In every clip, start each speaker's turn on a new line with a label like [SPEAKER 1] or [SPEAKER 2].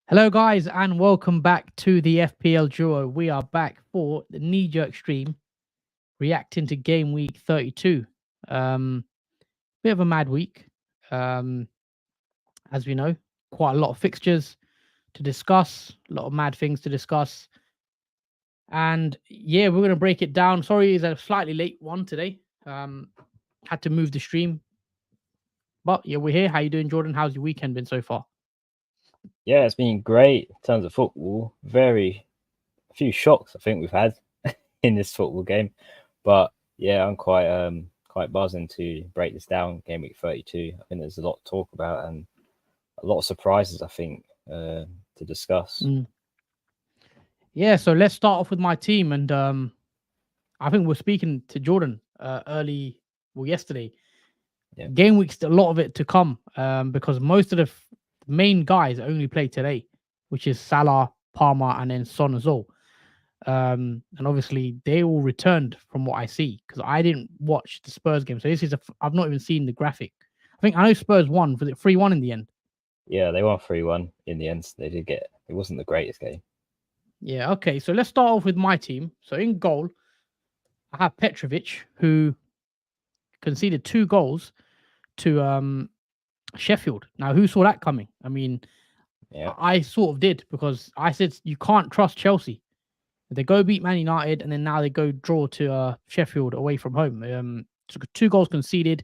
[SPEAKER 1] Hello, guys, and welcome back to the FPL Duo. We are back for the Kneejerk stream, reacting to Game Week 32. Bit of a mad week, as we know. Quite a lot of fixtures to discuss, a lot of mad things to discuss. And yeah, we're going to break it down. Sorry, it's a slightly late one today. Had to move the stream. But yeah, we're here. How you doing, Jordan? How's your weekend been so far?
[SPEAKER 2] Yeah, it's been great in terms of football. A few shocks I think we've had in this football game, but yeah, I'm quite buzzing to break this down. Game week 32. I think there's a lot to talk about and a lot of surprises I think to discuss.
[SPEAKER 1] Yeah, so let's start off with my team, and I think we're speaking to Jordan yesterday.
[SPEAKER 2] Yeah.
[SPEAKER 1] Game week's a lot of it to come, because most of the main guys only play today, which is Salah, Palmer, and then Son as well. And obviously they all returned from what I see, because I didn't watch the Spurs game. So I've not even seen the graphic. I know Spurs won. Was it 3-1 in the end?
[SPEAKER 2] Yeah, they won 3-1 in the end. So it wasn't the greatest game.
[SPEAKER 1] Yeah, okay. So let's start off with my team. So in goal, I have Petrovic, who conceded 2 goals to Sheffield. Now, who saw that coming? I mean,
[SPEAKER 2] yeah,
[SPEAKER 1] I sort of did, because I said you can't trust Chelsea. They go beat Man United, and then now they go draw to Sheffield away from home. 2 goals conceded,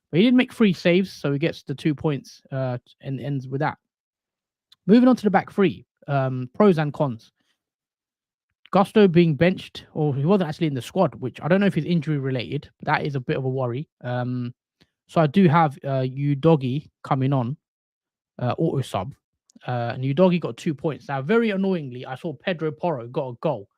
[SPEAKER 1] but he did make 3 saves, so he gets the 2 points and ends with that. Moving on to the back 3, pros and cons. Gusto being benched, or he wasn't actually in the squad, which I don't know if he's injury related, but that is a bit of a worry. So I do have Udogie coming on, auto sub, and Udogie got 2 points. Now, very annoyingly, I saw Pedro Porro got a goal.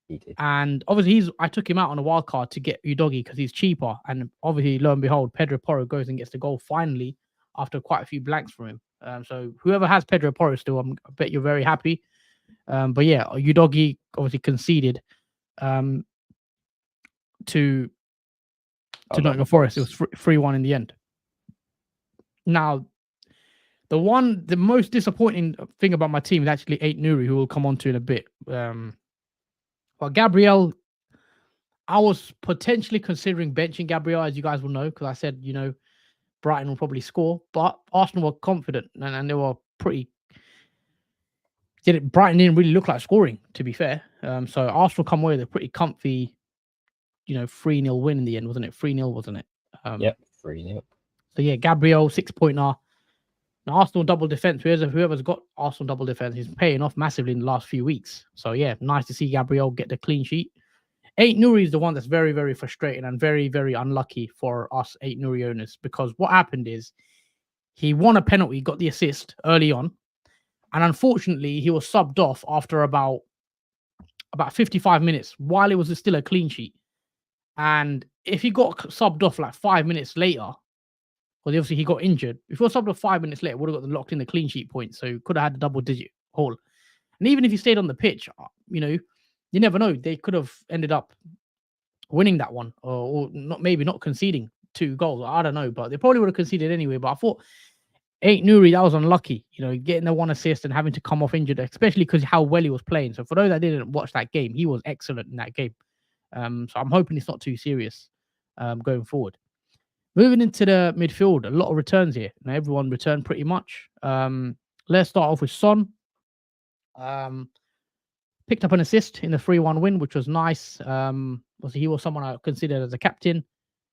[SPEAKER 2] he did.
[SPEAKER 1] And obviously, I took him out on a wild card to get Udogie because he's cheaper. And obviously, lo and behold, Pedro Porro goes and gets the goal finally after quite a few blanks from him. So whoever has Pedro Porro still, I bet you're very happy. But yeah, Udogie obviously conceded to Nottingham Forest. It was 3-1 in the end. Now, the most disappointing thing about my team is actually Aït-Nouri, who we'll come on to in a bit. But Gabriel, I was potentially considering benching Gabriel, as you guys will know, because I said, Brighton will probably score, but Arsenal were confident and they were pretty. Brighton didn't really look like scoring, to be fair. So Arsenal come away with a pretty comfy, 3-0 win in the end, wasn't it? 3-0, wasn't it?
[SPEAKER 2] Yep, 3-0.
[SPEAKER 1] So yeah, Gabriel 6-pointer. Now, Arsenal double defense. Whoever's got Arsenal double defense is paying off massively in the last few weeks. So yeah, nice to see Gabriel get the clean sheet. Aït-Nouri is the one that's very, very frustrating and very, very unlucky for us Aït-Nouri owners, because what happened is he won a penalty, got the assist early on, and unfortunately he was subbed off after about 55 minutes while it was still a clean sheet. And if he got subbed off like 5 minutes later, well, obviously he got injured. If he was subbed off 5 minutes later, would have got locked in the clean sheet points, so could have had a double-digit haul. And even if he stayed on the pitch, you never know. They could have ended up winning that one, or not conceding 2 goals. I don't know, but they probably would have conceded anyway. But I thought Aït-Nouri, that was unlucky, getting the 1 assist and having to come off injured, especially because how well he was playing. So for those that didn't watch that game, he was excellent in that game. So I'm hoping it's not too serious going forward. Moving into the midfield, a lot of returns here. Now, everyone returned pretty much. Let's start off with Son. Picked up an assist in the 3-1 win, which was nice. Obviously, he was someone I considered as a captain.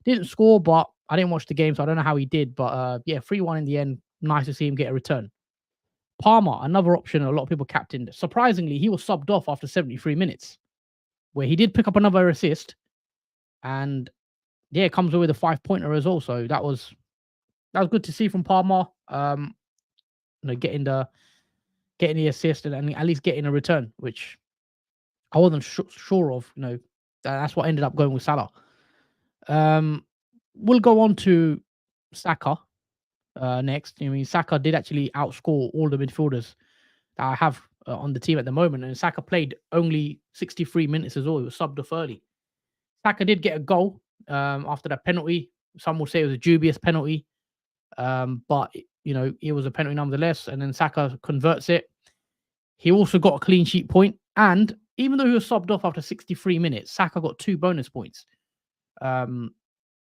[SPEAKER 1] Didn't score, but I didn't watch the game, so I don't know how he did. But yeah, 3-1 in the end. Nice to see him get a return. Palmer, another option a lot of people captained. Surprisingly, he was subbed off after 73 minutes, where he did pick up another assist. And yeah, it comes away with a 5-pointer as well. So that was good to see from Palmer. Getting the assist and at least getting a return, which I wasn't sure of. That's what ended up going with Salah. We'll go on to Saka next. Saka did actually outscore all the midfielders that I have on the team at the moment, and Saka played only 63 minutes as well. He was subbed off early. Saka did get a goal. after that penalty. Some will say it was a dubious penalty, but it was a penalty nonetheless. And then Saka converts it. He also got a clean sheet point, and even though he was subbed off after 63 minutes, Saka got 2 bonus points,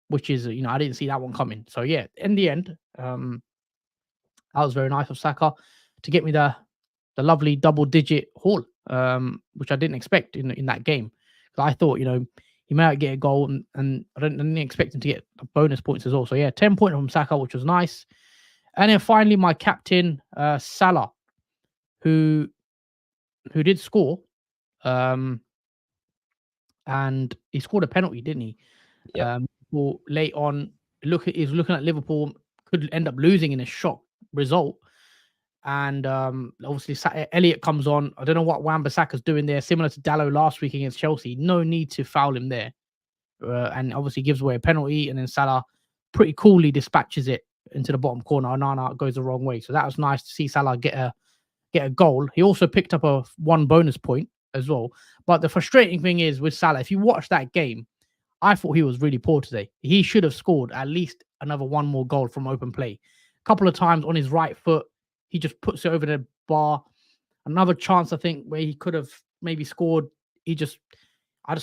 [SPEAKER 1] which is I didn't see that one coming. So yeah, in the end, that was very nice of Saka to get me the lovely double-digit haul, which I didn't expect in that game. I thought he might get a goal, and I didn't expect him to get bonus points as well. So yeah, 10 points from Saka, which was nice. And then finally, my captain, Salah, who did score, and he scored a penalty, didn't he?
[SPEAKER 2] Yeah.
[SPEAKER 1] Or late on, he's looking at Liverpool could end up losing in a shock result. And obviously Elliott comes on. I don't know what Wan-Bissaka's doing there, similar to Dalot last week against Chelsea. No need to foul him there. And obviously gives away a penalty, and then Salah pretty coolly dispatches it into the bottom corner. Onana goes the wrong way. So that was nice to see Salah get a goal. He also picked up a 1 bonus point as well. But the frustrating thing is with Salah, if you watch that game, I thought he was really poor today. He should have scored at least another 1 more goal from open play. A couple of times on his right foot, he just puts it over the bar. Another chance, I think, where he could have maybe scored. I just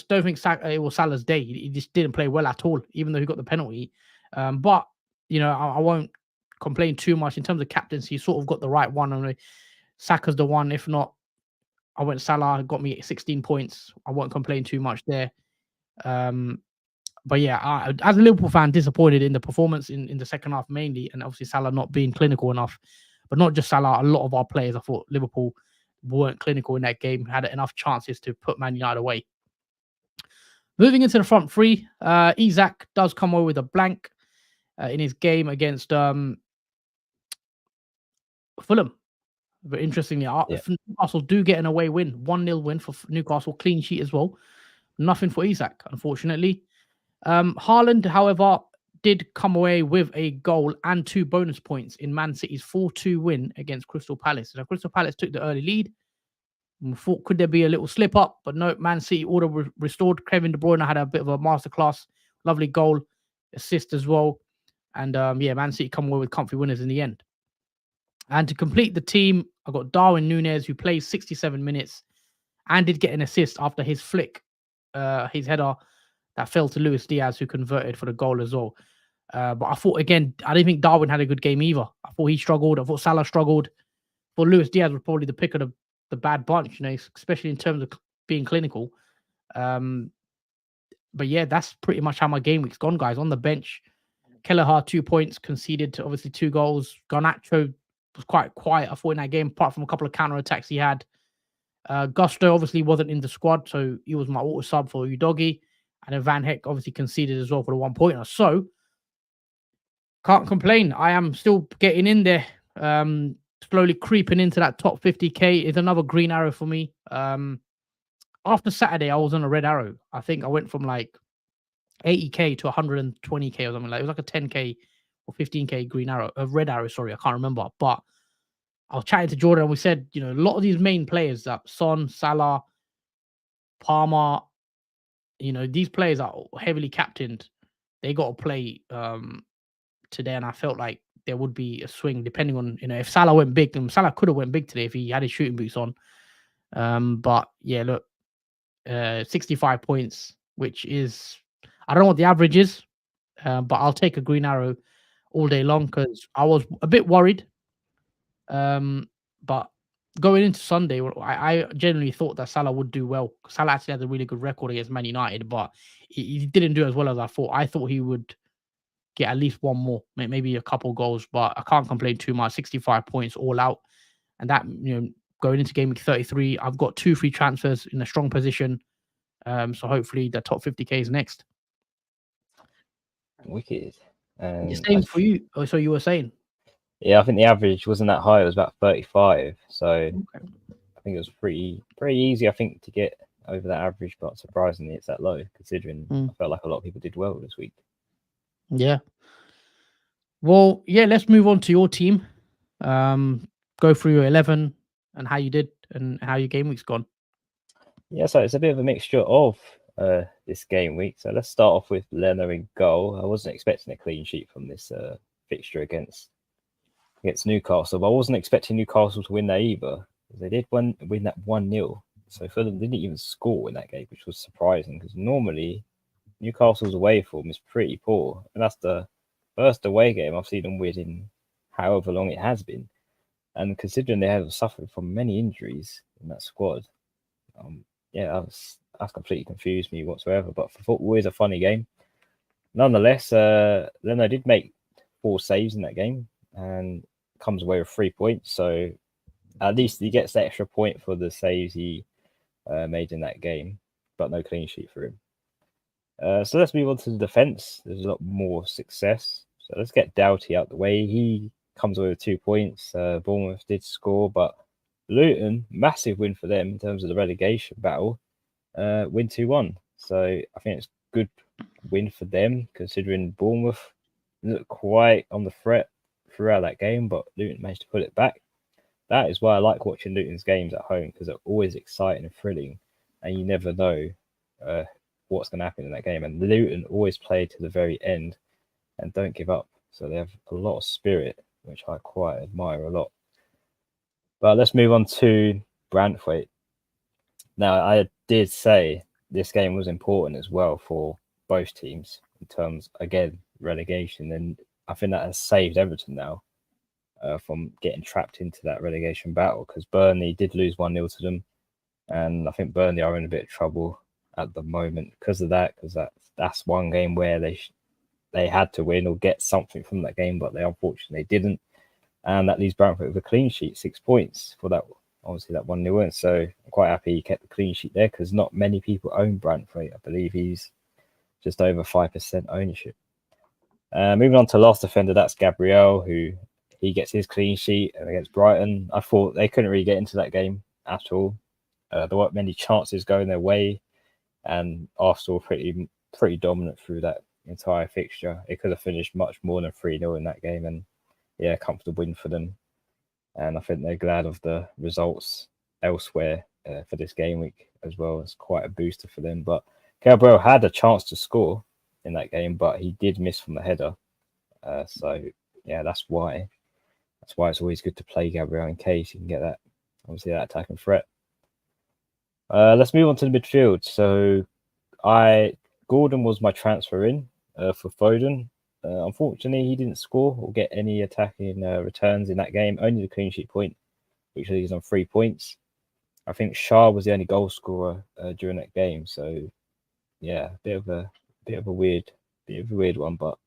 [SPEAKER 1] don't think it was Salah's day. He just didn't play well at all, even though he got the penalty. But I won't complain too much in terms of captaincy. He sort of got the right one. I mean, Saka's the one. If not, I went Salah, got me 16 points. I won't complain too much there. But yeah, as a Liverpool fan, disappointed in the performance in the second half mainly, and obviously Salah not being clinical enough. But not just Salah, a lot of our players, I thought Liverpool weren't clinical in that game, had enough chances to put Man United away. Moving into the front three, Isak does come away with a blank in his game against Fulham. But interestingly, Newcastle do get an away win, 1-0 win for Newcastle, clean sheet as well. Nothing for Isak, unfortunately. Haaland, however, did come away with a goal and 2 bonus points in Man City's 4-2 win against Crystal Palace. Now, Crystal Palace took the early lead. We thought, could there be a little slip up? But no, Man City order restored. Kevin De Bruyne had a bit of a masterclass. Lovely goal, assist as well. And Man City come away with comfy winners in the end. And to complete the team, I got Darwin Núñez, who plays 67 minutes and did get an assist after his flick, his header that fell to Luis Diaz, who converted for the goal as well. But I thought, again, I didn't think Darwin had a good game either. I thought he struggled. I thought Salah struggled. I thought Luis Diaz was probably the pick of the bad bunch, especially in terms of being clinical. But yeah, that's pretty much how my game week's gone, guys. On the bench, Kelleher 2 points, conceded to obviously 2 goals. Garnacho was quite quiet, I thought, in that game, apart from a couple of counter attacks he had. Gusto obviously wasn't in the squad, so he was my auto sub for Udogie. And then Van Heck obviously conceded as well for the 1 pointer. So can't complain. I am still getting in there, slowly creeping into that top 50k. Is another green arrow for me. After Saturday, I was on a red arrow. I think I went from like 80k to 120k or something. Like it was like a 10k or 15k green arrow, a red arrow. Sorry, I can't remember. But I was chatting to Jordan, and we said, a lot of these main players, that Son, Salah, Palmer, these players are heavily captained. They got to play today, and I felt like there would be a swing depending on, if Salah went big. And Salah could have went big today if he had his shooting boots on. But yeah, look, 65 points, which is, I don't know what the average is, but I'll take a green arrow all day long because I was a bit worried. But going into Sunday, I genuinely thought that Salah would do well. Salah actually has a really good record against Man United, but he didn't do as well as I thought. I thought he would get at least 1 more, maybe a couple goals, but I can't complain too much. 65 points all out. And that, going into game week 33, I've got 2 free transfers in a strong position. So hopefully the top 50k is next.
[SPEAKER 2] Wicked.
[SPEAKER 1] The same for you. Oh, so you were saying?
[SPEAKER 2] Yeah, I think the average wasn't that high. It was about 35. So okay. I think it was pretty easy, I think, to get over that average, but surprisingly it's that low, considering I felt like a lot of people did well this week.
[SPEAKER 1] Yeah. Well, yeah, let's move on to your team. Go through your 11 and how you did and how your game week's gone.
[SPEAKER 2] Yeah, so it's a bit of a mixture of this game week. So let's start off with Leno in goal. I wasn't expecting a clean sheet from this fixture against Newcastle, but I wasn't expecting Newcastle to win that either. They did win that 1-0. So Fulham didn't even score in that game, which was surprising because normally Newcastle's away form is pretty poor. And that's the first away game I've seen them win in however long it has been. And considering they have suffered from many injuries in that squad, that's completely confused me whatsoever. But for football, it's a funny game. Nonetheless, Leno did make 4 saves in that game and comes away with 3 points. So at least he gets the extra point for the saves he made in that game, but no clean sheet for him. So let's move on to the defence. There's a lot more success. So let's get Doughty out the way. He comes away with 2 points. Bournemouth did score, but Luton, massive win for them in terms of the relegation battle, win 2-1. So I think it's a good win for them, considering Bournemouth looked quite on the threat throughout that game, but Luton managed to put it back. That is why I like watching Luton's games at home, because they're always exciting and thrilling, and you never know what's going to happen in that game. And Luton always play to the very end and don't give up. So they have a lot of spirit, which I quite admire a lot. But let's move on to Brantford. Now, I did say this game was important as well for both teams in terms, again, relegation. And I think that has saved Everton now from getting trapped into that relegation battle, because Burnley did lose 1-0 to them. And I think Burnley are in a bit of trouble at the moment because of that, because that's one game where they had to win or get something from that game, but they unfortunately didn't. And that leaves Brentford with a clean sheet, 6 points for that, obviously that 1-0 win. So I'm quite happy he kept the clean sheet there, because not many people own Brentford. I believe he's just over 5% ownership. Moving on to last defender, that's Gabriel, who he gets his clean sheet against Brighton. I thought they couldn't really get into that game at all. There weren't many chances going their way, and Arsenal pretty dominant through that entire fixture. It could have finished much more than 3-0 in that game, and yeah, comfortable win for them. And I think they're glad of the results elsewhere for this game week as well. It's quite a booster for them. But Gabriel had a chance to score in that game, but he did miss from the header. So yeah, that's why it's always good to play Gabriel, in case you can get that, obviously, that attacking threat. Let's move on to the midfield. So Gordon was my transfer in for Foden. Unfortunately, he didn't score or get any attacking returns in that game. Only the clean sheet point, which leaves on 3 points. I think Shah was the only goal scorer during that game. So yeah, bit of a weird one, but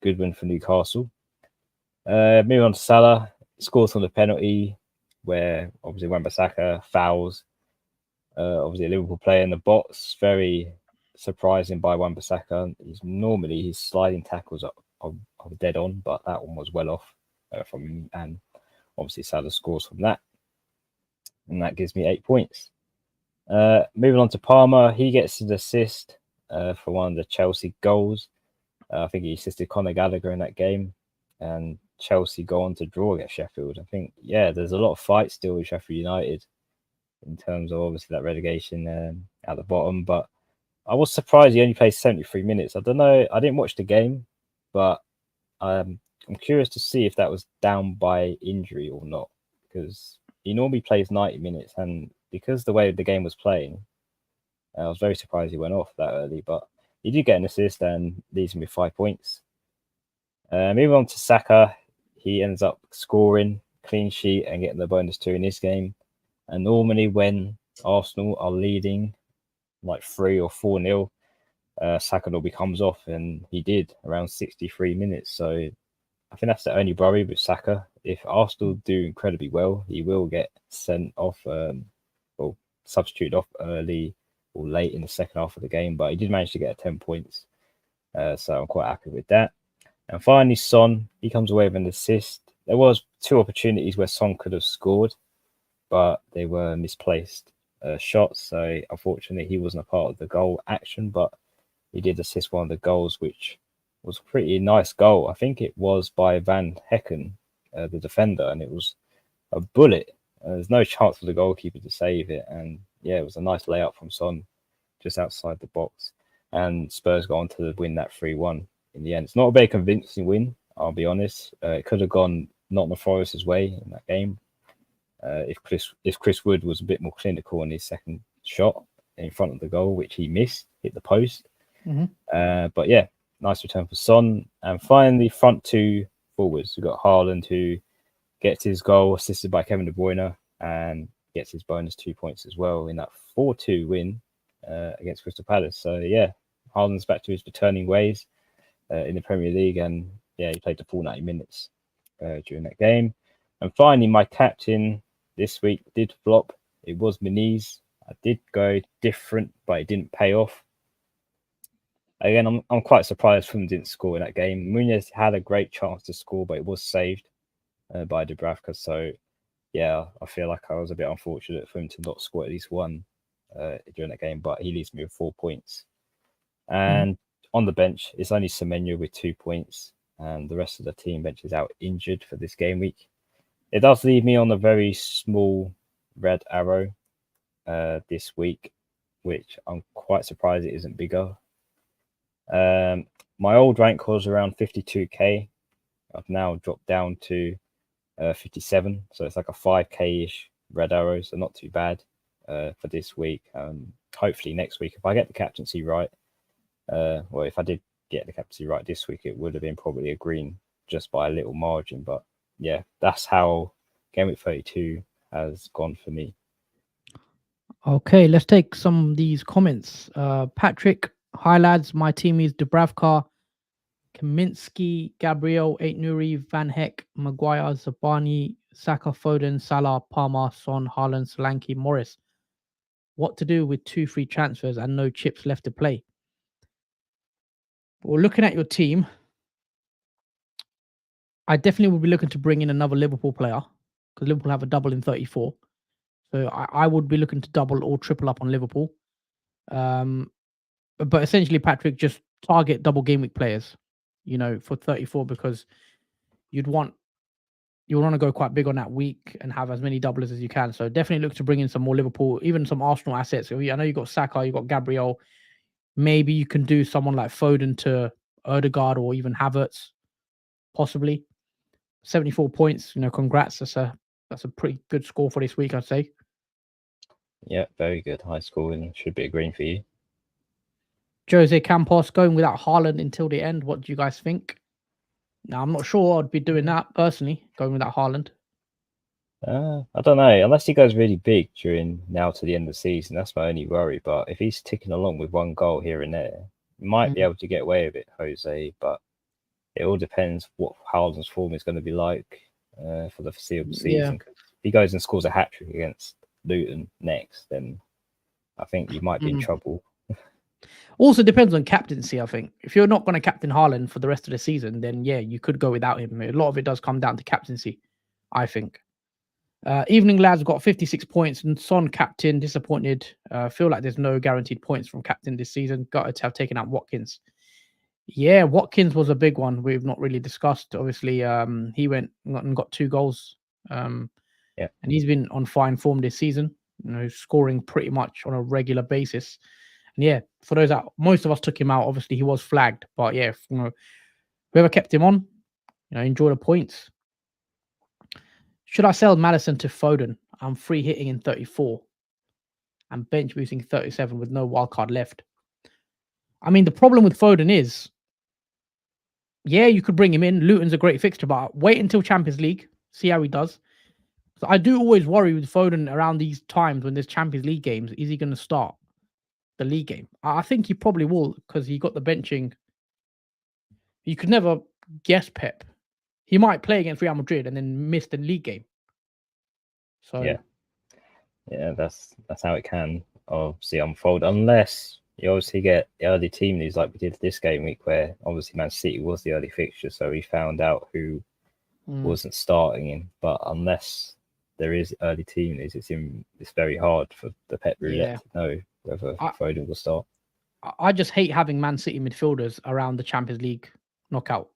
[SPEAKER 2] good win for Newcastle. Moving on to Salah, scores from the penalty, where obviously Wan-Bissaka fouls. Obviously a Liverpool player in the box. Very surprising by Wan-Bissaka. Normally his sliding tackles are dead on, but that one was well off from him, and obviously Salah scores from that, and that gives me 8 points. Moving on to Palmer, he gets an assist for one of the Chelsea goals. I think he assisted Conor Gallagher in that game, and Chelsea go on to draw against Sheffield. I think, yeah, there's a lot of fight still with Sheffield United in terms of obviously that relegation at the bottom, but I was surprised he only played 73 minutes. I don't know. I didn't watch the game, but I'm curious to see if that was down by injury or not, because he normally plays 90 minutes, and because the way the game was playing, I was very surprised he went off that early, but he did get an assist and leaves him with 5 points. Moving on to Saka, he ends up scoring, clean sheet, and getting the bonus 2 in this game. And normally when Arsenal are leading like 3 or 4-0, Saka normally comes off, and he did around 63 minutes. So I think that's the only worry with Saka. If Arsenal do incredibly well, he will get sent off or substituted off early or late in the second half of the game, but he did manage to get 10 points. So I'm quite happy with that. And finally, Son, he comes away with an assist. There was 2 opportunities where Son could have scored, but they were misplaced shots. So unfortunately, he wasn't a part of the goal action, but he did assist one of the goals, which was a pretty nice goal. I think it was by Van Hecken, the defender, and it was a bullet. There's no chance for the goalkeeper to save it. And yeah, it was a nice layout from Son just outside the box. and Spurs got on to win that 3-1 in the end. It's not a very convincing win, I'll be honest. It could have gone Nottingham Forest's way in that game. If Chris Wood was a bit more clinical on his second shot in front of the goal, which he missed, hit the post. But yeah, nice return for Son. And finally, front two forwards. We've got Haaland, who gets his goal assisted by Kevin De Bruyne and gets his bonus 2 points as well in that 4-2 win against Crystal Palace. So yeah, Haaland's back to his returning ways in the Premier League, and yeah, he played the full 90 minutes during that game. And finally, my captain this week did flop. It was Muniz. I did go different, but it didn't pay off. Again, I'm quite surprised Fulham didn't score in that game. Muniz had a great chance to score, but it was saved by Dubravka. So yeah, I feel like I was a bit unfortunate for him to not score at least one during that game, but he leaves me with 4 points. And on the bench, it's only Semenyo with 2 points, and the rest of the team bench is out injured for this game week. It does leave me on a very small red arrow this week, which I'm quite surprised it isn't bigger. My old rank was around 52k. I've now dropped down to 57, so it's like a 5k-ish red arrow, so not too bad for this week. Hopefully next week, if I get the captaincy right, well, if I did get the captaincy right this week, it would have been probably a green just by a little margin. But yeah, that's how Gameweek 32 has gone for me.
[SPEAKER 1] Okay, let's take some of these comments. Patrick, hi lads, my team is Dubravka, Kaminsky, Gabriel, Eight Nuri, Van Heck, Maguire, Zabani, Saka, Foden, Salah, Palmer, Son, Haaland, Solanke, Morris. What to do with 2 free transfers and no chips left to play? Well, looking at your team, I definitely would be looking to bring in another Liverpool player because Liverpool have a double in 34. So I would be looking to double or triple up on Liverpool. But essentially, Patrick, just target double game week players, for 34, because you want to go quite big on that week and have as many doublers as you can. So definitely look to bring in some more Liverpool, even some Arsenal assets. I know you got Saka, you got Gabriel. Maybe you can do someone like Foden to Odegaard or even Havertz, possibly. 74 points, congrats. That's a pretty good score for this week, I'd say.
[SPEAKER 2] Yeah, very good. High scoring. Should be a green for you.
[SPEAKER 1] Jose Campos going without Haaland until the end. What do you guys think? Now, I'm not sure I'd be doing that personally, going without Haaland.
[SPEAKER 2] I don't know. Unless he goes really big during now to the end of the season, that's my only worry. But if he's ticking along with one goal here and there, he might be able to get away with it, Jose. But it all depends what Haaland's form is going to be like for the foreseeable season. If he goes and scores a hat-trick against Luton next, then I think you might be in trouble.
[SPEAKER 1] Also depends on captaincy, I think. If you're not going to captain Haaland for the rest of the season, then yeah, you could go without him. A lot of it does come down to captaincy, I think. Evening lads got 56 points and Son captain, disappointed. Feel like there's no guaranteed points from captain this season. Got to have taken out Watkins. Yeah, Watkins was a big one we've not really discussed. Obviously, he went and got 2 goals. And he's been on fine form this season, scoring pretty much on a regular basis. And yeah, for those that most of us took him out, obviously he was flagged. But yeah, whoever kept him on, enjoy the points. Should I sell Maddison to Foden? I'm free hitting in 34 and bench boosting 37 with no wildcard left. I mean, the problem with Foden is, yeah, you could bring him in. Luton's a great fixture, but wait until Champions League, see how he does. So I do always worry with Foden around these times when there's Champions League games. Is he going to start the league game? I think he probably will because he got the benching. You could never guess Pep. He might play against Real Madrid and then miss the league game. So
[SPEAKER 2] yeah, that's how it can obviously unfold, unless you obviously get the early team news like we did this game week, where obviously Man City was the early fixture, so we found out who wasn't starting in. But unless there is early team news, it's very hard for the Pep roulette to know whether Foden will start.
[SPEAKER 1] I just hate having Man City midfielders around the Champions League knockout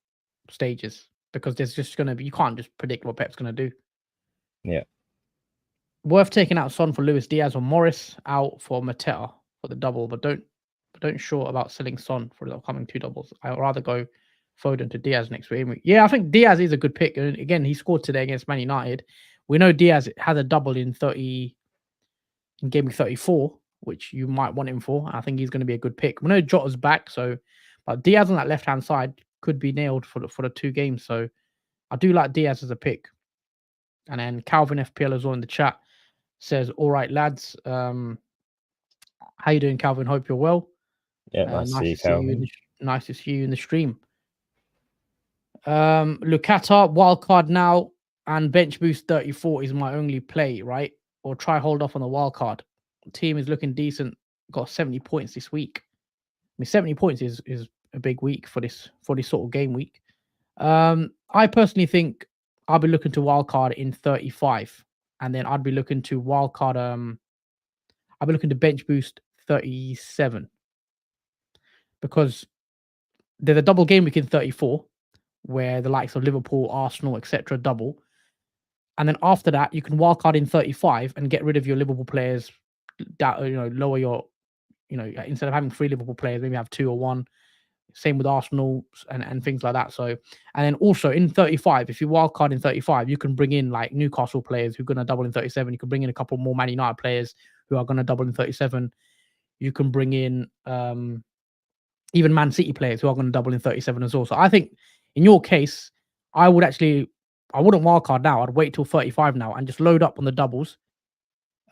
[SPEAKER 1] stages because there's just going to be, you can't just predict what Pep's going to do.
[SPEAKER 2] Yeah.
[SPEAKER 1] Worth taking out Son for Luis Diaz or Morris, out for Mateta for the double, but don't don't sure about selling Son for the upcoming 2 doubles. I'd rather go Foden to Diaz next week. Yeah, I think Diaz is a good pick. And again, he scored today against Man United. We know Diaz has a double in game week 34, which you might want him for. I think he's going to be a good pick. We know Jota's back, but Diaz on that left hand side could be nailed for the 2 games. So I do like Diaz as a pick. And then Calvin FPL as well in the chat says, "All right, lads, how you doing, Calvin? Hope you're well.
[SPEAKER 2] Yeah, nice to see you.
[SPEAKER 1] Nice to see you in the stream." Lucata wildcard now and bench boost 34 is my only play, right? Or try hold off on the wildcard. Team is looking decent. Got 70 points this week. I mean, 70 points is a big week for this sort of game week. I personally think I'll be looking to wildcard in 35, and then I'd be looking to wildcard. I'll be looking to bench boost 37 because there's a double game week in 34 where the likes of Liverpool, Arsenal, etc. double. And then after that, you can wildcard in 35 and get rid of your Liverpool players. That lower your, instead of having 3 Liverpool players, maybe have 2 or 1. Same with Arsenal and things like that. So, and then also in 35, if you wildcard in 35, you can bring in like Newcastle players who are going to double in 37. You can bring in a couple more Man United players who are going to double in 37. You can bring in even Man City players who are going to double in 37 as well. So I think in your case, I wouldn't wildcard now. I'd wait till 35 now and just load up on the doubles.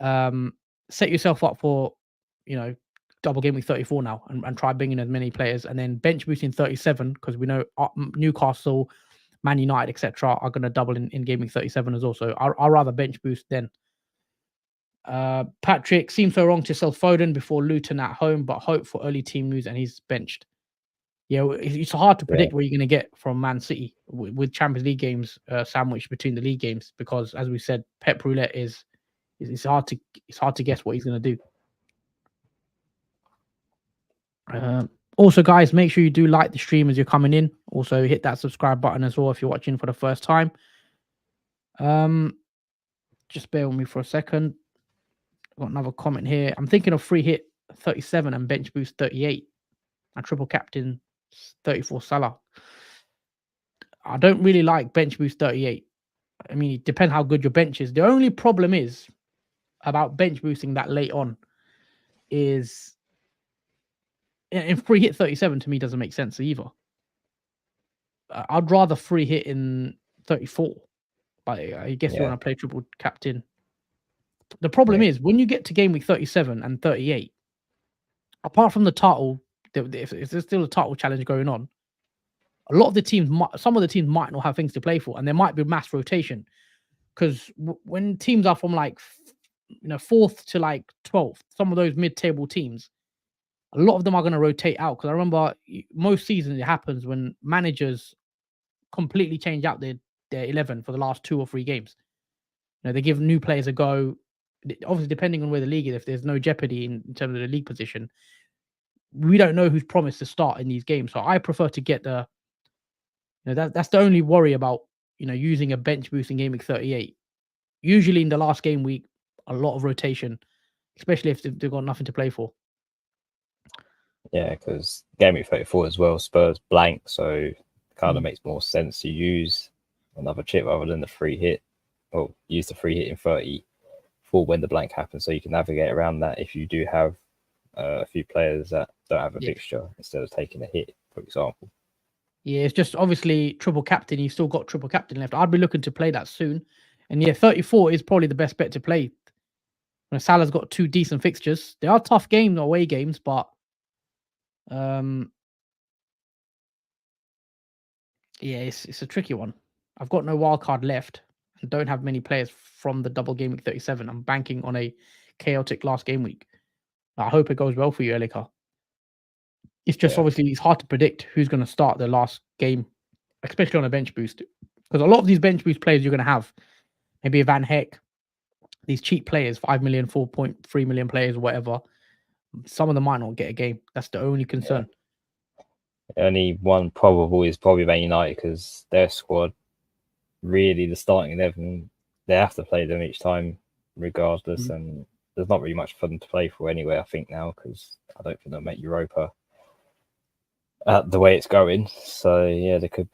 [SPEAKER 1] Set yourself up for, double game week 34 now and try bringing as many players, and then bench boosting 37 because we know Newcastle, Man United, etc. are going to double in game week 37 as well. So I'd rather bench boost then. Patrick, seems so wrong to sell Foden before Luton at home, but hope for early team news and he's benched. Yeah, it's hard to predict what you're going to get from Man City with Champions League games sandwiched between the league games because, as we said, Pep Roulette is hard to guess what he's going to do. Also, guys, make sure you do like the stream as you're coming in. Also, hit that subscribe button as well if you're watching for the first time. Just bear with me for a second. I've got another comment here. I'm thinking of free hit 37 and bench boost 38. And triple captain 34 Salah. I don't really like bench boost 38. I mean, it depends how good your bench is. The only problem is about bench boosting that late on is in free hit 37 to me doesn't make sense either. I'd rather free hit in 34. But I guess you want to play triple captain. The problem is when you get to game week 37 and 38, apart from the title, if there's still a title challenge going on, a lot of the teams, some of the teams might not have things to play for, and there might be mass rotation. Because when teams are from like 4th to like 12th, some of those mid-table teams, a lot of them are going to rotate out. Because I remember most seasons it happens when managers completely change out their 11 for the last 2 or 3 games. They give new players a go. Obviously, depending on where the league is, if there's no jeopardy in terms of the league position, we don't know who's promised to start in these games. So I prefer to get that's the only worry about using a bench boost in game week 38. Usually in the last game week, a lot of rotation, especially if they've got nothing to play for.
[SPEAKER 2] Yeah, because game week 34 as well, Spurs blank, so it kind of makes more sense to use another chip rather than the free hit, or use the free hit in 30 for when the blank happens, so you can navigate around that if you do have a few players that don't have a fixture instead of taking a hit, for example.
[SPEAKER 1] Yeah, it's just obviously triple captain. You've still got triple captain left. I'd be looking to play that soon. And 34 is probably the best bet to play. Salah's got 2 decent fixtures. They are tough games, away games, but it's a tricky one. I've got no wild card left and don't have many players from the double game week 37. I'm banking on a chaotic last game week. I hope it goes well for you, Elika. It's just obviously it's hard to predict who's going to start the last game, especially on a bench boost. Because a lot of these bench boost players you're going to have, maybe a Van Heck, these cheap players, 5 million, 4.3 million players, whatever, some of them might not get a game. That's the only concern.
[SPEAKER 2] Only one probable is probably Man United because their squad, really the starting 11, they have to play them each time regardless, and there's not really much for them to play for anyway, I think, now, because I don't think they'll make Europa the way it's going. So, yeah, they could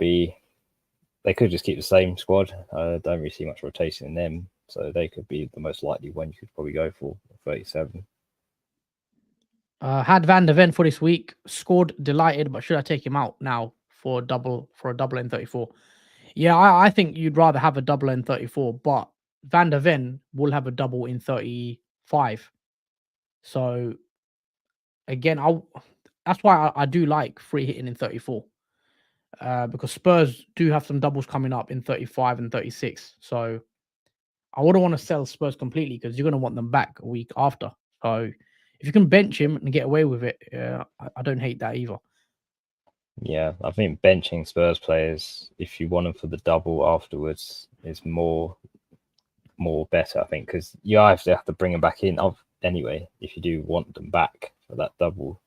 [SPEAKER 2] just keep the same squad. I don't really see much rotation in them. So they could be the most likely one you could probably go for 37.
[SPEAKER 1] Had Van der Ven for this week. Scored, delighted, but should I take him out now for a double in 34? Yeah, I think you'd rather have a double in 34, but Van der Ven will have a double in 35. So again, that's why I do like free hitting in 34. Because Spurs do have some doubles coming up in 35 and 36. So I wouldn't want to sell Spurs completely because you're going to want them back a week after. So if you can bench him and get away with it, I don't hate that either.
[SPEAKER 2] Yeah, I think benching Spurs players, if you want them for the double afterwards, is more better, I think, because you have to bring them back in anyway if you do want them back for that double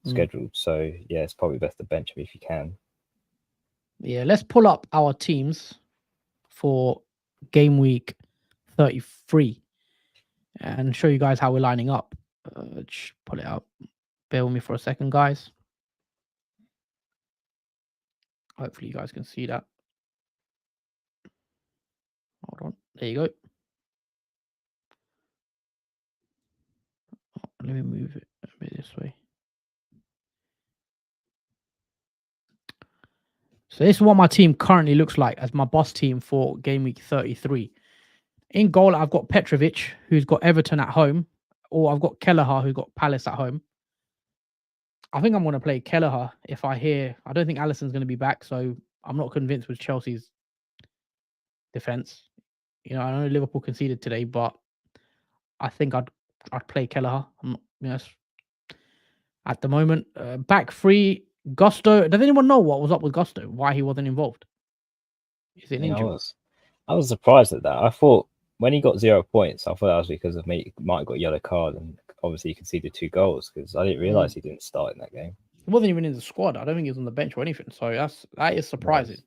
[SPEAKER 2] scheduled. So, yeah, it's probably best to bench them if you can.
[SPEAKER 1] Yeah, let's pull up our teams for game week 33 and show you guys how we're lining up. Just pull it up. Bear with me for a second, guys. Hopefully you guys can see that. Hold on. There you go. Let me move it a bit this way. So this is what my team currently looks like as my boss team for game week 33. In goal, I've got Petrovic, who's got Everton at home, or I've got Kelleher, who's got Palace at home. I think I'm going to play Kelleher if I don't think Alisson's going to be back, so I'm not convinced with Chelsea's defense. You know, I know Liverpool conceded today, but I think I'd play Kelleher. At the moment, back free, Gusto. Does anyone know what was up with Gusto? Why he wasn't involved? Is it an injury?
[SPEAKER 2] I was surprised at that. I thought when he got 0 points, I thought that was because of me. Might have got a yellow card, and obviously he conceded 2 goals because I didn't realize he didn't start in that game.
[SPEAKER 1] He wasn't even in the squad. I don't think he was on the bench or anything. So that is surprising.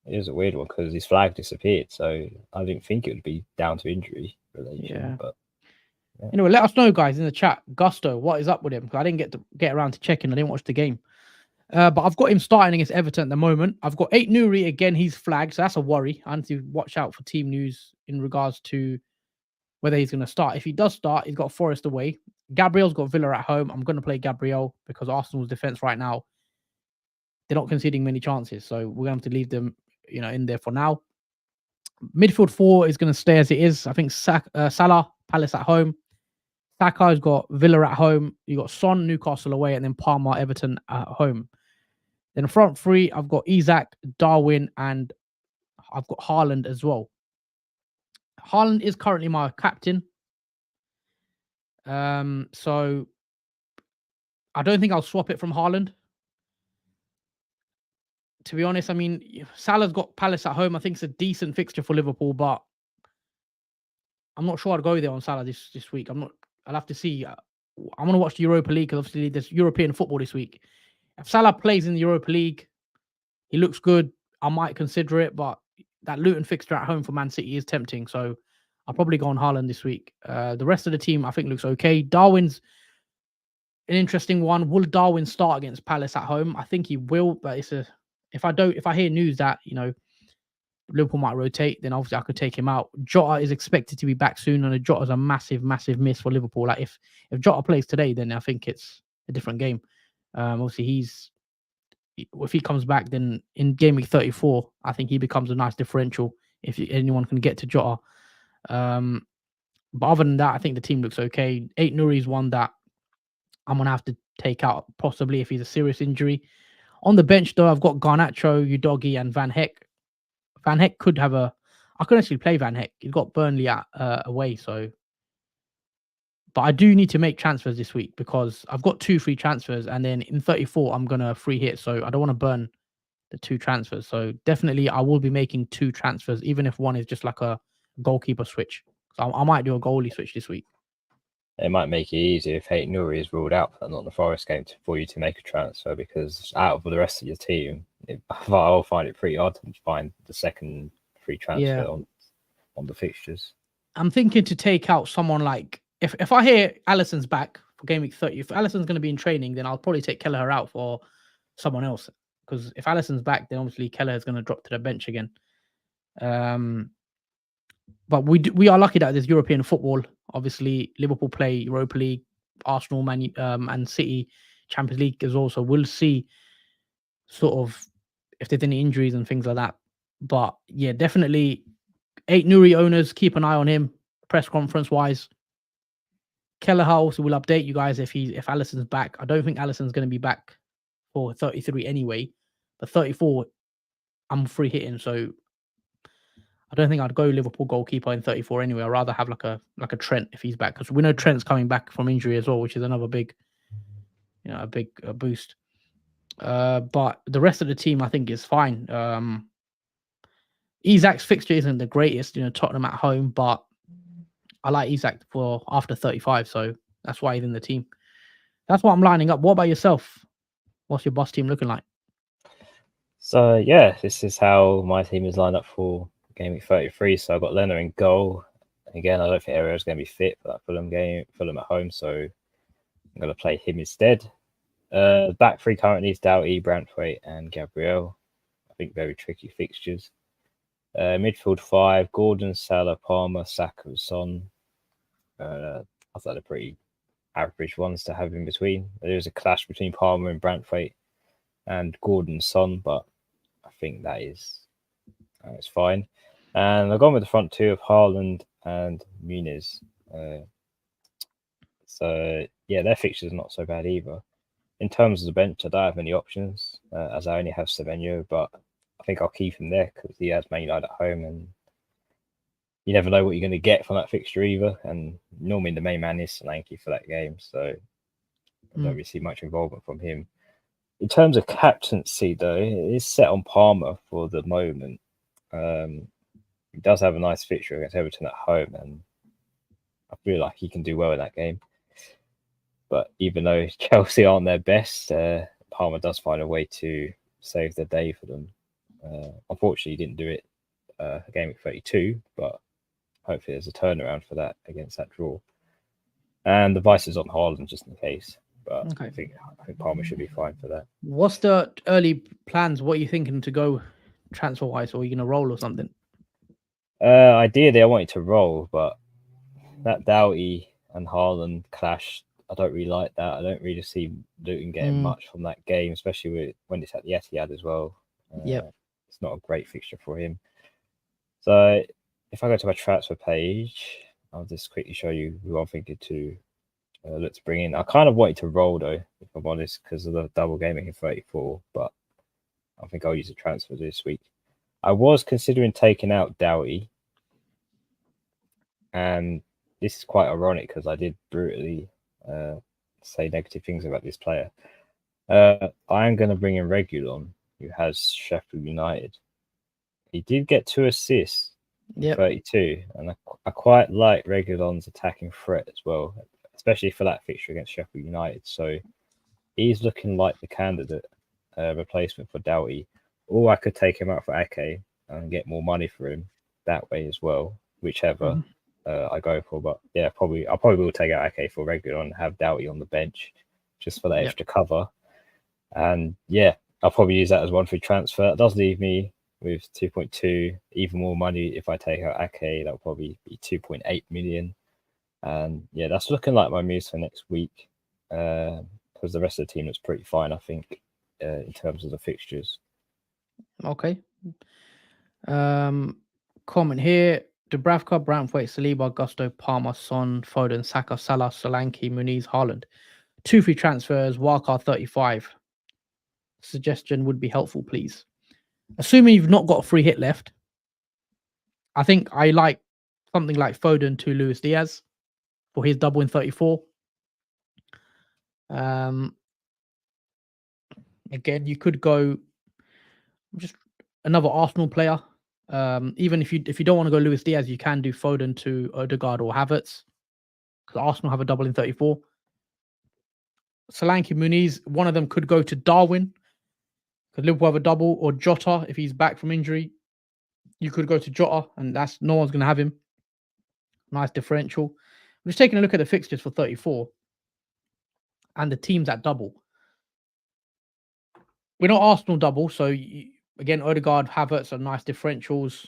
[SPEAKER 2] It is a weird one because his flag disappeared. So I didn't think it would be down to injury relation.
[SPEAKER 1] Yeah.
[SPEAKER 2] But yeah.
[SPEAKER 1] Anyway, let us know, guys, in the chat. Gusto, what is up with him? Because I didn't get around to checking. I didn't watch the game. But I've got him starting against Everton at the moment. I've got 8 Nuri. Again, he's flagged. So that's a worry. I need to watch out for team news in regards to whether he's going to start. If he does start, he's got Forest away. Gabriel's got Villa at home. I'm going to play Gabriel because Arsenal's defense right now, they're not conceding many chances. So we're going to have to leave them, in there for now. Midfield 4 is going to stay as it is. I think Salah, Palace at home. Saka's got Villa at home. You got Son, Newcastle away, and then Palmer, Everton at home. Then front 3, I've got Isak, Darwin, and I've got Haaland as well. Haaland is currently my captain. So I don't think I'll swap it from Haaland. To be honest, I mean, Salah's got Palace at home. I think it's a decent fixture for Liverpool, but I'm not sure I'd go there on Salah this week. I'll have to see. I'm going to watch the Europa League because obviously there's European football this week. If Salah plays in the Europa League, he looks good, I might consider it, but that Luton fixture at home for Man City is tempting, so I'll probably go on Haaland this week. The rest of the team, I think, looks okay. Darwin's an interesting one. Will Darwin start against Palace at home? I think he will, but if I hear news that, Liverpool might rotate, then obviously I could take him out. Jota is expected to be back soon, and Jota's a massive, massive miss for Liverpool. Like if Jota plays today, then I think it's a different game. Obviously, if he comes back, then in game week 34, I think he becomes a nice differential if anyone can get to Jota. But other than that, I think the team looks okay. 8 Nuri is one that I'm going to have to take out, possibly if he's a serious injury. On the bench, though, I've got Garnacho, Udogie, and Van Heck. Van Heck could have I could actually play Van Heck. He's got Burnley away, so. But I do need to make transfers this week because I've got 2 free transfers, and then in 34 I'm gonna free hit, so I don't want to burn the 2 transfers. So definitely I will be making 2 transfers, even if one is just like a goalkeeper switch. So I might do a goalie switch this week.
[SPEAKER 2] It might make it easier if Hayt Nouri is ruled out for not the Forest game for you to make a transfer, because out of the rest of your team, I'll find it pretty hard to find the second free transfer on the fixtures.
[SPEAKER 1] I'm thinking to take out someone like if I hear Alisson's back for game week 30, if Alisson's going to be in training, then I'll probably take Kelleher out for someone else. Because if Alisson's back, then obviously Kelleher is going to drop to the bench again. But we are lucky that there's European football. Obviously, Liverpool play Europa League, Arsenal, and City Champions League as well. So we'll see sort of if there's any injuries and things like that. But yeah, definitely 8 Nuri owners, keep an eye on him press conference wise. Kelleher also will update you guys if Alisson's back. I don't think Alisson's going to be back for 33 anyway, but 34 I'm free hitting, so I don't think I'd go Liverpool goalkeeper in 34 anyway. I'd rather have like a Trent if he's back, because we know Trent's coming back from injury as well, which is another big, a big boost. But the rest of the team I think is fine. Isak's fixture isn't the greatest, Tottenham at home, but I like Isak for after 35, so that's why he's in the team. That's what I'm lining up. What about yourself? What's your boss team looking like?
[SPEAKER 2] So yeah, this is how my team is lined up for game week 33. So I've got Leno in goal. Again, I don't think Areo's going to be fit for that Fulham game, Fulham at home, so I'm going to play him instead. Back three currently is Doughty, Branthwaite, and Gabriel. I think very tricky fixtures. Midfield 5, Gordon, Salah, Palmer, Saka, Son. I thought they're pretty average ones to have in between. There's a clash between Palmer and Branthwaite and Gordon, Son, but I think that is it's fine. And I've gone with the front two of Haaland and Muniz. So yeah, their fixtures are not so bad either. In terms of the bench, I don't have many options as I only have Semenyo, but I think I'll keep him there because he has Man United at home, and you never know what you're going to get from that fixture either. And normally the main man is Solanke for that game, so I don't really see much involvement from him. In terms of captaincy, though, it is set on Palmer for the moment. He does have a nice fixture against Everton at home, and I feel like he can do well in that game. But even though Chelsea aren't their best, Palmer does find a way to save the day for them. Unfortunately, he didn't do it game week 32, but hopefully there's a turnaround for that against that draw. And the vice is on Haaland just in case. But okay. I think Palmer should be fine for that.
[SPEAKER 1] What's the early plans? What are you thinking to go transfer-wise, or are you going to roll or something?
[SPEAKER 2] Ideally, I wanted to roll, but that Doughty and Haaland clash, I don't really like that. I don't really see Luton getting much from that game, especially when it's at the Etihad as well. It's not a great fixture for him. So if I go to my transfer page, I'll just quickly show you who I'm thinking to look to bring in. I kind of wanted to roll, though, if I'm honest, because of the double gaming in 34, but I think I'll use a transfer this week. I was considering taking out Doughty, and this is quite ironic because I did brutally say negative things about this player. I am going to bring in Reguilon, who has Sheffield United. He did get 2 assists in 32, and I quite like Reguilon's attacking threat as well, especially for that fixture against Sheffield United. So he's looking like the candidate replacement for Doughty. Or I could take him out for Ake and get more money for him that way as well, whichever I go for. But yeah, I probably will take out Ake for Reguilon and have Doughty on the bench just for that extra cover. And yeah, I'll probably use that as one free transfer. It does leave me with 2.2, even more money if I take out Ake. That'll probably be 2.8 million. And yeah, that's looking like my moves for next week because the rest of the team looks pretty fine, I think, in terms of the fixtures.
[SPEAKER 1] Okay. Comment here. Dubravka, Branthwaite, Saliba, Gusto, Palmer, Son, Foden, Saka, Salah, Solanke, Muniz, Haaland. 2 free transfers, wildcard 35. Suggestion would be helpful, please. Assuming you've not got a free hit left, I think I like something like Foden to Luis Diaz for his double in 34. Again, you could go just another Arsenal player. Even if you don't want to go Luis Diaz, you can do Foden to Odegaard or Havertz, because Arsenal have a double in 34. Solanke, Muniz, one of them could go to Darwin, because Liverpool have a double, or Jota if he's back from injury. You could go to Jota, and no one's going to have him. Nice differential. I'm just taking a look at the fixtures for 34 and the teams that double. We're not Arsenal double, so again, Odegaard, Havertz are nice differentials.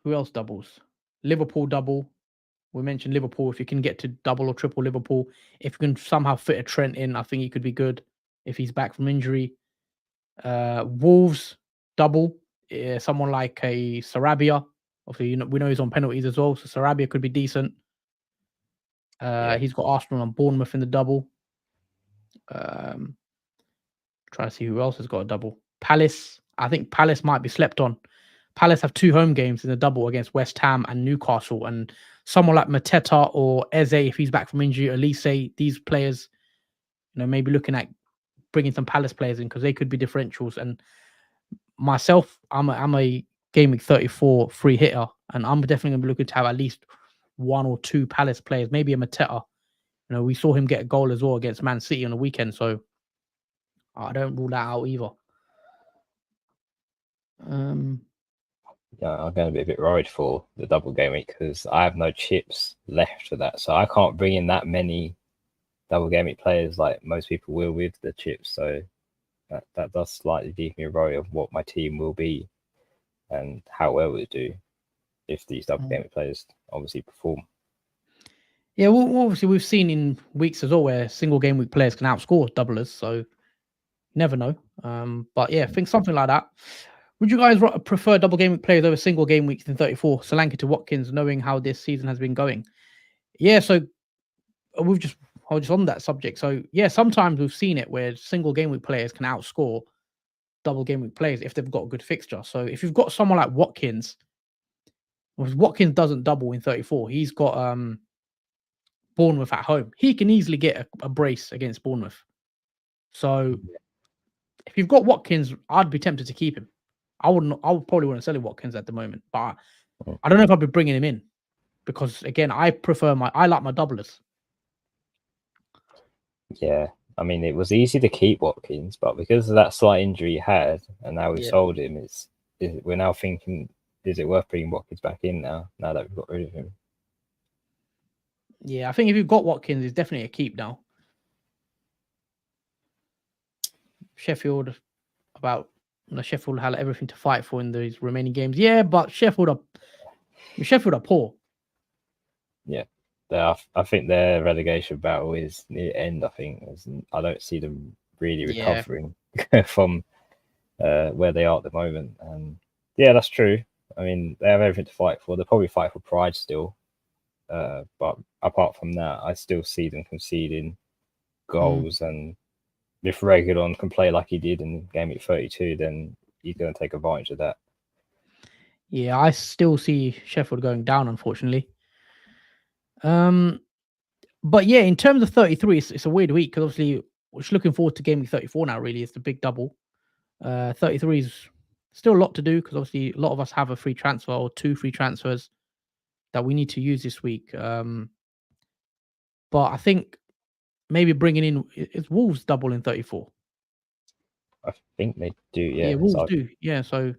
[SPEAKER 1] Who else doubles? Liverpool double. We mentioned Liverpool. If you can get to double or triple Liverpool, if you can somehow fit a Trent in, I think he could be good if he's back from injury. Wolves double. Someone like a Sarabia. Obviously, we know he's on penalties as well, so Sarabia could be decent. He's got Arsenal and Bournemouth in the double. Trying to see who else has got a double. Palace. I think Palace might be slept on. Palace have 2 home games in the double against West Ham and Newcastle. And someone like Mateta or Eze, if he's back from injury, Elise, these players, maybe looking at bringing some Palace players in because they could be differentials. And myself, I'm a Game Week 34 free hitter, and I'm definitely going to be looking to have at least 1 or 2 Palace players, maybe a Mateta. We saw him get a goal as well against Man City on the weekend, so I don't rule that out either.
[SPEAKER 2] Yeah, I'm going to be a bit worried for the double game week because I have no chips left for that. So I can't bring in that many double game week players like most people will with the chips. So that does slightly leave me worried of what my team will be and how well it do if these double game week players obviously perform.
[SPEAKER 1] Yeah, well, obviously we've seen in weeks as well where single game week players can outscore doublers, so you never know. But yeah, I think something like that. Would you guys prefer double game week players over single game weeks in 34? Solanke to Watkins, knowing how this season has been going. Yeah, so I was just on that subject. So yeah, sometimes we've seen it where single game week players can outscore double game week players if they've got a good fixture. So if you've got someone like Watkins doesn't double in 34. He's got Bournemouth at home. He can easily get a brace against Bournemouth. So if you've got Watkins, I'd be tempted to keep him. I probably wouldn't sell Watkins at the moment, but I don't know if I'd be bringing him in because again, I like my doublers.
[SPEAKER 2] Yeah, I mean, it was easy to keep Watkins, but because of that slight injury he had, and now we sold him, we're now thinking, is it worth bringing Watkins back in now that we've got rid of him?
[SPEAKER 1] Yeah, I think if you've got Watkins, it's definitely a keep now. Sheffield had everything to fight for in these remaining games. Yeah, but Sheffield are poor.
[SPEAKER 2] Yeah, I think their relegation battle is near the end. I don't see them really recovering from where they are at the moment. And yeah, that's true. I mean, they have everything to fight for. They'll probably fight for pride still. But apart from that, I still see them conceding goals. And if Reguilon can play like he did in Game Week 32, then he's going to take advantage of that.
[SPEAKER 1] Yeah, I still see Sheffield going down, unfortunately. But yeah, in terms of 33, it's a weird week because obviously we're just looking forward to Game Week 34 now. Really, it's the big double. 33 is still a lot to do because obviously a lot of us have a free transfer or 2 free transfers that we need to use this week. But I think maybe bringing in is Wolves double in 34.
[SPEAKER 2] I think they do. Yeah,
[SPEAKER 1] Wolves do. Yeah, so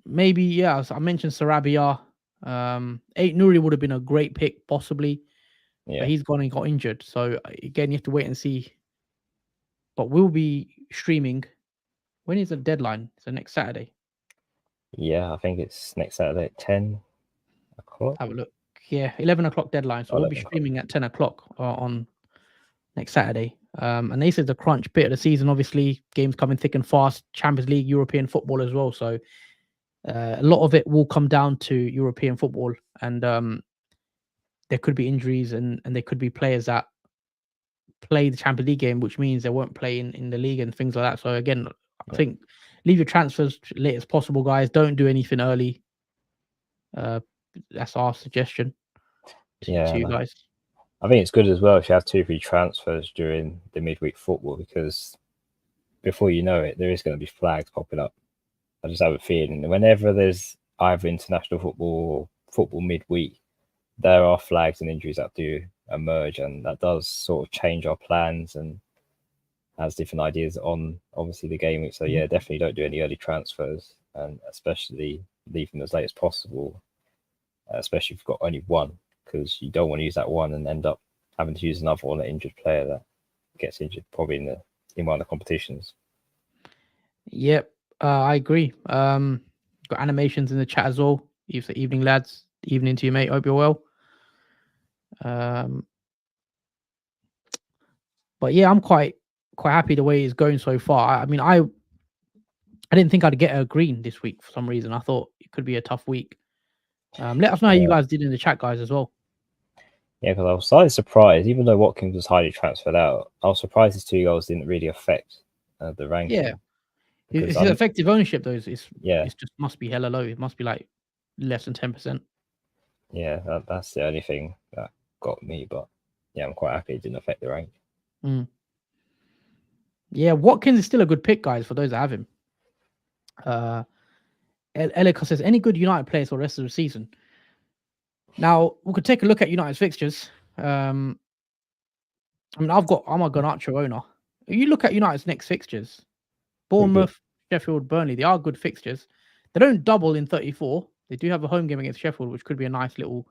[SPEAKER 1] maybe as I mentioned Sarabia. 8 Nuri would have been a great pick, possibly.
[SPEAKER 2] Yeah.
[SPEAKER 1] But he's gone and got injured. So again, you have to wait and see. But we'll be streaming. When is the deadline? It's the next Saturday.
[SPEAKER 2] Yeah, I think it's next Saturday at 10 o'clock.
[SPEAKER 1] Have a look. Yeah, 11 o'clock deadline. So we'll be streaming at 10 o'clock on next Saturday. And this is the crunch bit of the season. Obviously, games coming thick and fast. Champions League, European football as well. So a lot of it will come down to European football. And there could be injuries and there could be players that play the Champions League game, which means they won't play in the league and things like that. So again, I think leave your transfers late as possible, guys. Don't do anything early. That's our suggestion to you guys.
[SPEAKER 2] I think it's good as well if you have 2 free transfers during the midweek football because before you know it, there is going to be flags popping up. I just have a feeling whenever there's either international football or football midweek, there are flags and injuries that do emerge, and that does sort of change our plans and has different ideas on obviously the game week. So yeah, definitely don't do any early transfers, and especially leave them as late as possible. especially if you've got only one, because you don't want to use that one and end up having to use another on an injured player that gets injured probably in one of the competitions.
[SPEAKER 1] Yep, I agree. Got animations in the chat as well. Evening, lads. Evening to you, mate. Hope you're well. But yeah, I'm quite happy the way it's going so far. I mean, I didn't think I'd get a green this week for some reason. I thought it could be a tough week. Let us know how you guys did in the chat, guys, as well.
[SPEAKER 2] Yeah, because I was slightly surprised, even though Watkins was highly transferred out, I was surprised his 2 goals didn't really affect the ranking.
[SPEAKER 1] Yeah, his effective ownership though it's just must be hella low. It must be like less than 10%.
[SPEAKER 2] Yeah, that's the only thing that got me. But yeah, I'm quite happy it didn't affect the rank.
[SPEAKER 1] Yeah, Watkins is still a good pick, guys, for those that have him. Elika says, any good United players for the rest of the season? Now, we could take a look at United's fixtures. I mean, I'm a Garnacho owner. If you look at United's next fixtures, Bournemouth, Sheffield, Burnley, they are good fixtures. They don't double in 34. They do have a home game against Sheffield, which could be a nice little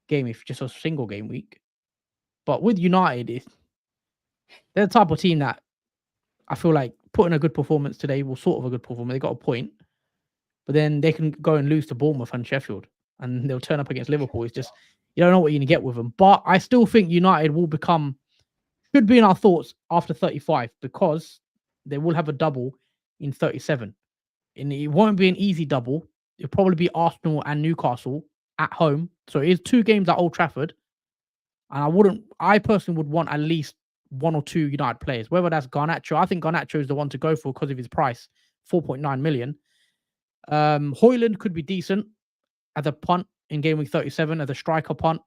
[SPEAKER 1] game if just a single game week. But with United, they're the type of team that I feel like putting a good performance today will sort of a good performance. They got a point, but then they can go and lose to Bournemouth and Sheffield, and they'll turn up against Liverpool. It's just you don't know what you're gonna get with them. But I still think United will should be in our thoughts after 35 because they will have a double in 37, and it won't be an easy double. It'll probably be Arsenal and Newcastle at home. So it is 2 games at Old Trafford, and I personally would want at least 1 or 2 United players, whether that's Garnacho. I think Garnacho is the one to go for because of his price, 4.9 million. Højlund could be decent as a punt in game week 37 as a striker punt.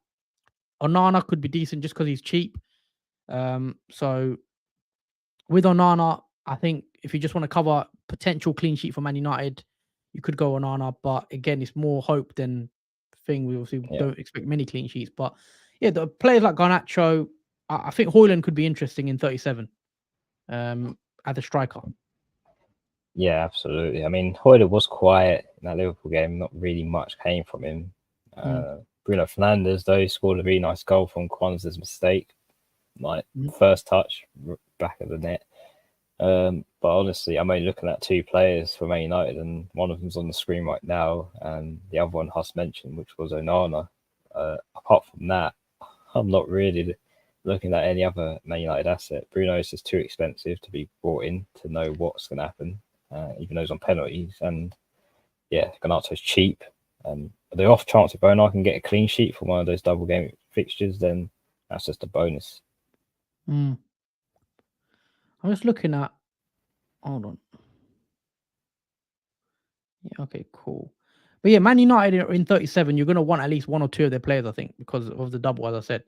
[SPEAKER 1] Onana could be decent just because he's cheap. So with Onana, I think if you just want to cover potential clean sheet for Man United, you could go Onana. But again, it's more hope than thing. We obviously don't expect many clean sheets. But yeah, the players like Garnacho, I think Højlund could be interesting in 37 as a striker.
[SPEAKER 2] Yeah, absolutely. I mean, Højlund was quiet in that Liverpool game. Not really much came from him. Bruno Fernandes, though, scored a really nice goal from Kwanzaa's mistake. Like, first touch, back of the net. But honestly, I'm only looking at 2 players for Man United, and one of them's on the screen right now, and the other one Huss mentioned, which was Onana. Apart from that, I'm not really looking at any other Man United asset. Bruno is just too expensive to be brought in to know what's going to happen, even though he's on penalties. And yeah, Garnato's cheap. The off chance if Onana can get a clean sheet for one of those double game fixtures, then that's just a bonus.
[SPEAKER 1] I'm just looking at. Hold on. Yeah, okay, cool. But yeah, Man United in 37, you're going to want at least 1 or 2 of their players, I think, because of the double, as I said.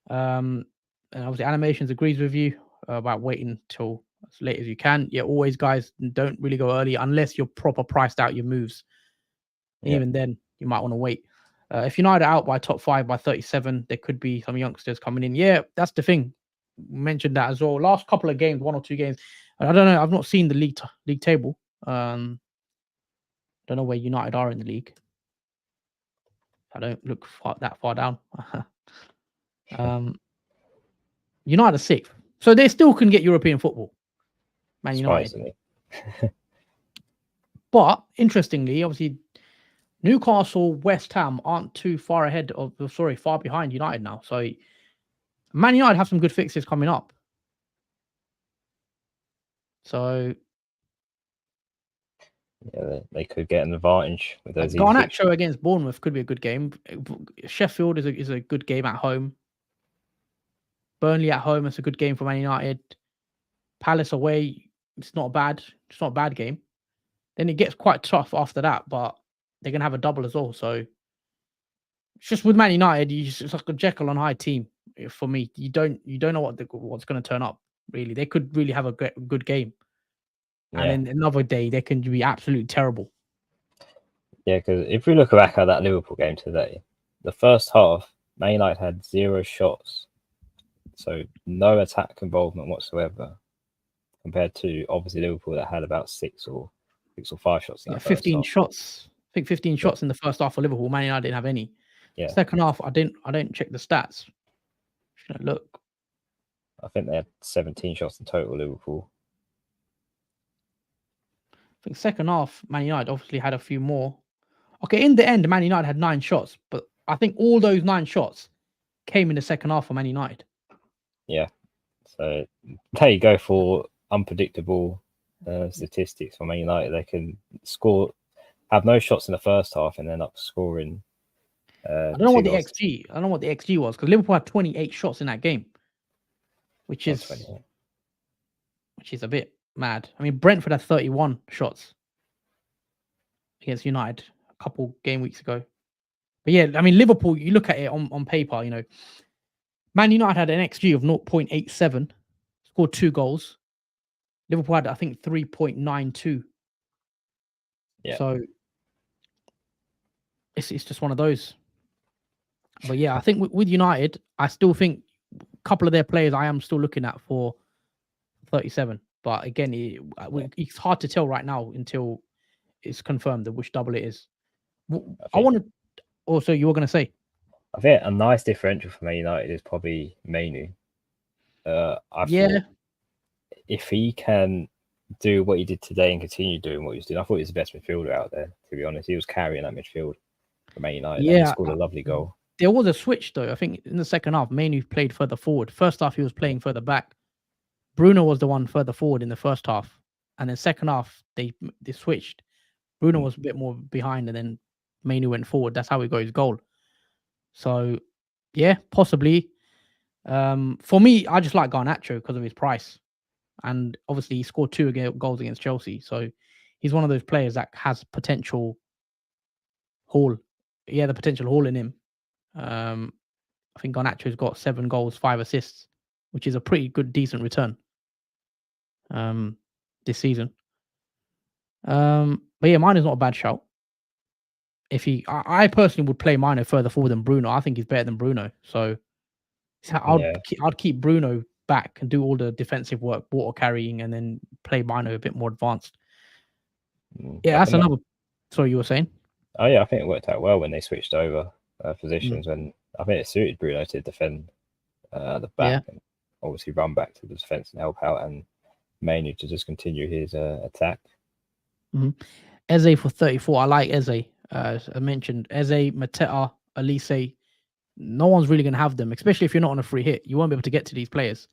[SPEAKER 1] And obviously, Animations agrees with you about waiting till as late as you can. Yeah, always, guys, don't really go early unless you're proper priced out your moves. Yeah. Even then, you might want to wait. If United are out by top 5 by 37, there could be some youngsters coming in. Yeah, that's the thing. Mentioned that as well. Last couple of games, 1 or 2 games. I don't know. I've not seen the league table. Don't know where United are in the league. I don't look that far down. United are 6th, so they still can get European football. Man United. But interestingly, obviously, Newcastle, West Ham aren't too far far behind United now. So Man United have some good fixes coming up. So
[SPEAKER 2] yeah, they could get an advantage with those.
[SPEAKER 1] Garnacho against Bournemouth could be a good game. Sheffield is a good game at home. Burnley at home, it's a good game for Man United. Palace away, it's not bad. It's not a bad game. Then it gets quite tough after that, but they're gonna have a double as well. So it's just with Man United, it's like a Jekyll on Hyde team for me. You don't know what's going to turn up. Really, they could really have a good game, and then another day they can be absolutely terrible.
[SPEAKER 2] Yeah, because if we look back at that Liverpool game today, the first half, Man United had 0 shots, so no attack involvement whatsoever, compared to obviously Liverpool that had about 6 or 5 shots. In that
[SPEAKER 1] 15 shots. think 15 shots in the first half for Liverpool. Man United didn't have any.
[SPEAKER 2] Yeah.
[SPEAKER 1] Second half, I didn't check the stats. Should I look?
[SPEAKER 2] I think they had 17 shots in total, Liverpool.
[SPEAKER 1] I think second half, Man United obviously had a few more. Okay, in the end, Man United had 9 shots, but I think all those 9 shots came in the second half for Man United.
[SPEAKER 2] Yeah. So there you go for unpredictable statistics for Man United. They can score, have no shots in the first half, and end up scoring.
[SPEAKER 1] I don't know what the XG was, because Liverpool had 28 shots in that game, which is a bit mad. I mean, Brentford had 31 shots against United a couple game weeks ago. But yeah, I mean, Liverpool, you look at it on paper, Man United had an XG of 0.87, scored 2 goals. Liverpool had, I think, 3.92.
[SPEAKER 2] Yeah.
[SPEAKER 1] So it's just one of those. But yeah, I think with United, I still think a couple of their players I am still looking at for 37. But again, it's hard to tell right now until it's confirmed which double it is. I want to. Also, you were going to say?
[SPEAKER 2] I think a nice differential for Man United is probably Mainu. I thought if he can do what he did today and continue doing what he was doing, I thought he was the best midfielder out there, to be honest. He was carrying that midfield for Man United. Yeah, and he scored a lovely goal.
[SPEAKER 1] There was a switch, though. I think in the second half, Mainu played further forward. First half, he was playing further back. Bruno was the one further forward in the first half. And then second half, they switched. Bruno was a bit more behind, and then Mainu went forward. That's how he got his goal. So, yeah, possibly. For me, I just like Garnacho because of his price. And obviously, he scored 2 goals against Chelsea. So, he's one of those players that has potential haul. He had the potential haul in him. I think Garnacho's got 7 goals, 5 assists, which is a pretty good, decent return this season. But yeah, mine is not a bad shout. I personally would play Mino further forward than Bruno. I think he's better than Bruno. So I'd keep Bruno back and do all the defensive work, water carrying, and then play Mino a bit more advanced. Yeah, that's another. Sorry, you were saying?
[SPEAKER 2] Oh yeah, I think it worked out well when they switched over positions. When I think it suited Bruno to defend the back and obviously run back to the defense and help out, and mainly to just continue his attack.
[SPEAKER 1] Eze for 34. I like Eze. As I mentioned, Eze, Mateta, Elise. No one's really going to have them, especially if you're not on a free hit. You won't be able to get to these players.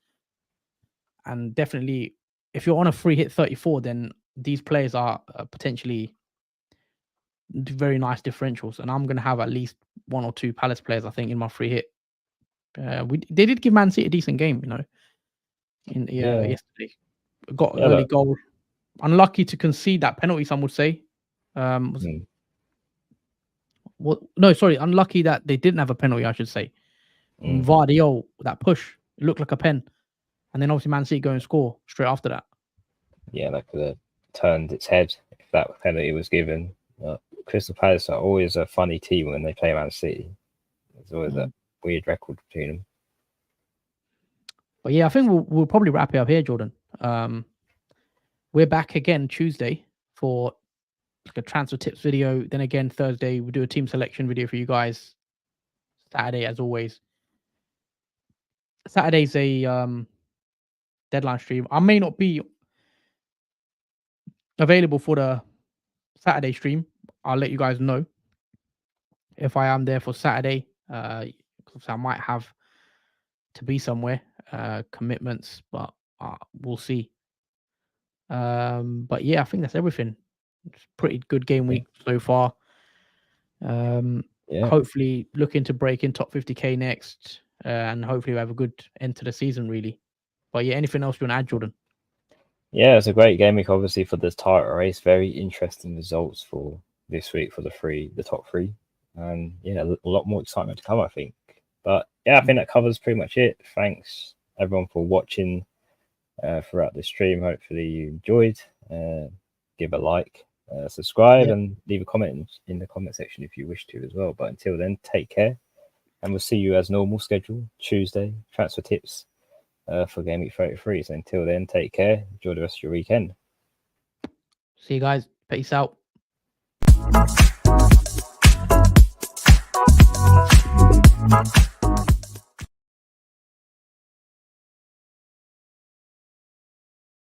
[SPEAKER 1] And definitely, if you're on a free hit 34, then these players are potentially very nice differentials. And I'm going to have at least 1 or 2 Palace players, I think, in my free hit. They did give Man City a decent game, yesterday. Got an early goal. Unlucky to concede that penalty, some would say. Unlucky that they didn't have a penalty, I should say. Vardiol, that push, it looked like a pen. And then obviously Man City go and score straight after that.
[SPEAKER 2] Yeah, that could have turned its head if that penalty was given. Crystal Palace are always a funny team when they play Man City. There's always a weird record between them.
[SPEAKER 1] But yeah, I think we'll probably wrap it up here, Jordan. We're back again Tuesday for a transfer tips video. Then again, Thursday, we'll do a team selection video for you guys. Saturday, as always. Saturday's a deadline stream. I may not be available for the Saturday stream. I'll let you guys know if I am there for Saturday. Because I might have to be somewhere, commitments, but we'll see. But yeah, I think that's everything. It's pretty good game week so far. Hopefully looking to break in top 50k next, and hopefully we have a good end to the season, really. But yeah, anything else you want to add, Jordan?
[SPEAKER 2] Yeah, it's a great game week, obviously, for this title race. Very interesting results for this week for the top 3. And yeah, a lot more excitement to come, I think. But yeah, I think that covers pretty much it. Thanks everyone for watching throughout the stream. Hopefully you enjoyed. Give a like, subscribe, and leave a comment in the comment section if you wish to as well. But until then, take care, and we'll see you as normal schedule Tuesday transfer tips for Game Week 33. So until then, take care. Enjoy the rest of your weekend.
[SPEAKER 1] See you guys. Peace out. Bye.